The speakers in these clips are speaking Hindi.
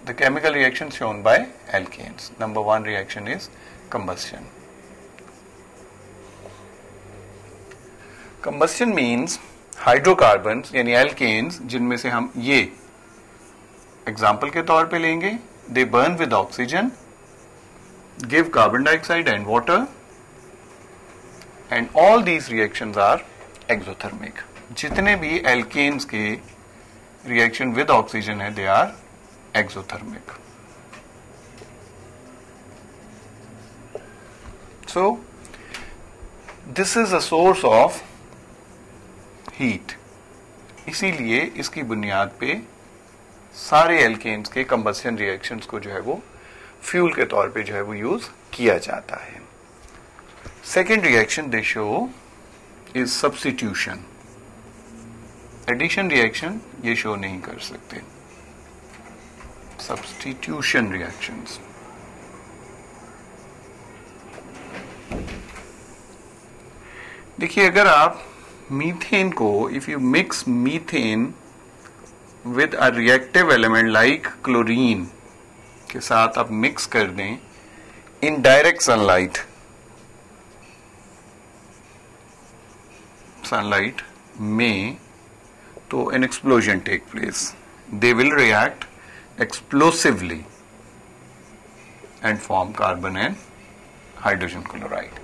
the chemical reaction shown by alkanes. Number one reaction is combustion. Combustion means hydrocarbons यानी एल्केन्स, जिनमें से हम ये एग्जाम्पल के तौर पे लेंगे, they burn with oxygen, give carbon dioxide and water, and all these reactions are exothermic. जितने भी एल्केन्स के रिएक्शन विद ऑक्सीजन है, they are exothermic. So this is a source of heat. इसीलिए इसकी बुनियाद पे सारे एल्केन्स के कंबस्शन रिएक्शंस को जो है वो फ्यूल के तौर पे जो है वो यूज किया जाता है. Second reaction they show is substitution. Addition reaction ये शो नहीं कर सकते. Substitution reactions. देखिए, अगर आप मीथेन को, if you mix methane with a reactive element like chlorine के साथ आप मिक्स कर दें इन डायरेक्ट सनलाइट में, तो an explosion take place. They will react explosively and form carbon and hydrogen chloride.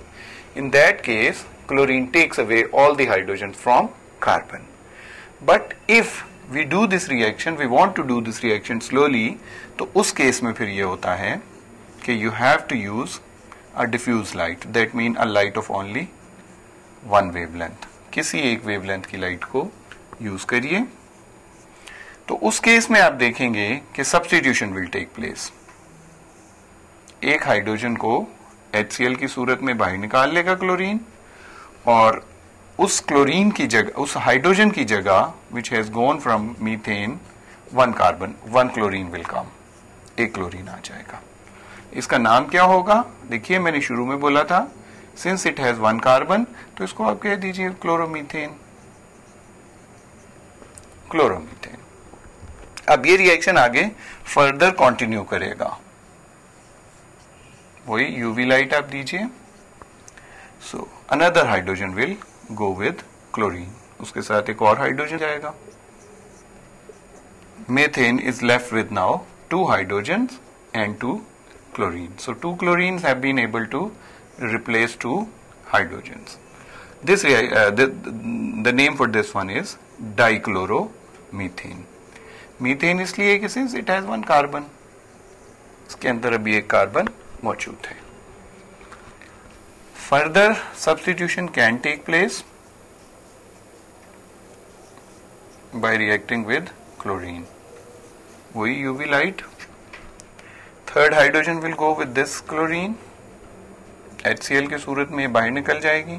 In that case, chlorine takes away all the hydrogen from carbon. But if we do this reaction, we want to do this reaction slowly, तो उस केस में फिर ये होता है कि you have to use a diffuse light. That means a light of only one wavelength. किसी एक wavelength की लाइट को यूज करिए. तो उस केस में आप देखेंगे कि substitution will take place. एक हाइड्रोजन को HCl की सूरत में बाहर निकाल लेगा क्लोरीन, और उस क्लोरीन की जगह, उस हाइड्रोजन की जगह which has gone from methane, one carbon, one chlorine will come. एक क्लोरीन आ जाएगा. इसका नाम क्या होगा? देखिए, मैंने शुरू में बोला था since it has one carbon, तो इसको आप कह दीजिए क्लोरोमीथेन. क्लोरोमीथेन. अब ये रिएक्शन आगे फर्दर कंटिन्यू करेगा. वही यूवी लाइट आप दीजिए. So another hydrogen will go with chlorine. उसके साथ एक और हाइड्रोजन जाएगा. Methane is left with now two hydrogens and two chlorine. So two chlorines have been able to replace two hydrogens. This the name for this one is dichloromethane. Methane इसलिए कि since it has one carbon, इसके अंदर अभी एक कार्बन मौजूद है. Further substitution can take place by reacting with chlorine. वही UV light. Third hydrogen will go with this chlorine. HCl की सूरत में बाहर निकल जाएगी.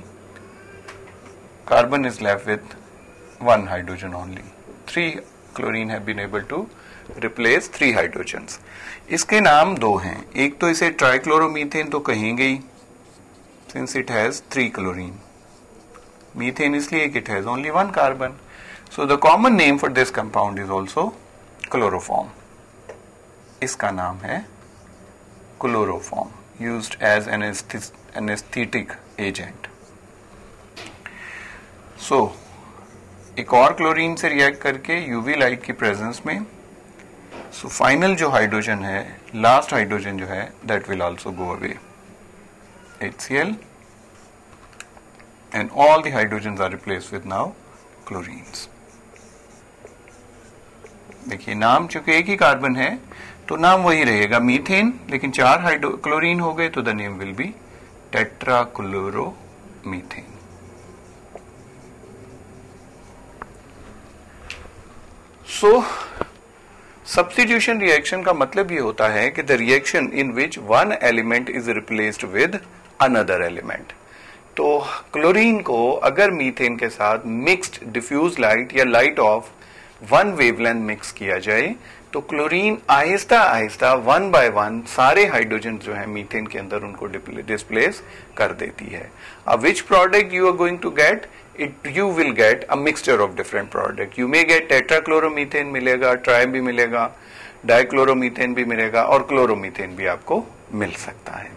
Carbon is left with one hydrogen only. 3 chlorine have been able to replace 3 hydrogens. इसके नाम 2 हैं. एक तो इसे ट्राइक्लोरोमीथेन तो कहेंगे ही, since it has 3 chlorine. Methane इसलिए कि it has only 1 carbon. So the common name for this compound is also chloroform. इसका नाम है chloroform, used as anaesthetic agent. So एक और क्लोरीन से रिएक्ट करके यूवी लाइट की प्रेजेंस में, सो फाइनल जो हाइड्रोजन है, लास्ट हाइड्रोजन जो है, that will also go away. HCl and all the hydrogens are replaced with now chlorines. देखिए, नाम चूंकि एक ही कार्बन है तो नाम वही रहेगा मीथेन, लेकिन 4 क्लोरीन हो गए तो the name will be tetrachloromethane. So substitution reaction का मतलब ये होता है कि the reaction in which one element is replaced with another element. तो क्लोरीन को अगर मीथेन के साथ मिक्स्ड डिफ्यूज लाइट या light of one wavelength mix किया जाए, तो क्लोरीन आहिस्ता आहिस्ता 1 by 1 सारे हाइड्रोजन जो है मीथेन के अंदर उनको डिस्प्लेस कर देती है. अब which product you are going to get? you will get a mixture of different product. You may get tetrachloromethane मिलेगा, ट्राई भी मिलेगा, डाइक्लोरोमीथेन भी मिलेगा और क्लोरोमीथेन भी आपको मिल सकता है।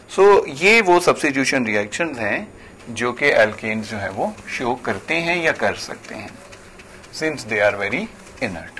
सो ये वो सब्स्टिट्यूशन रिएक्शंस हैं जो कि एल्केन्स जो है वो शो करते हैं या कर सकते हैं, since they are very inert.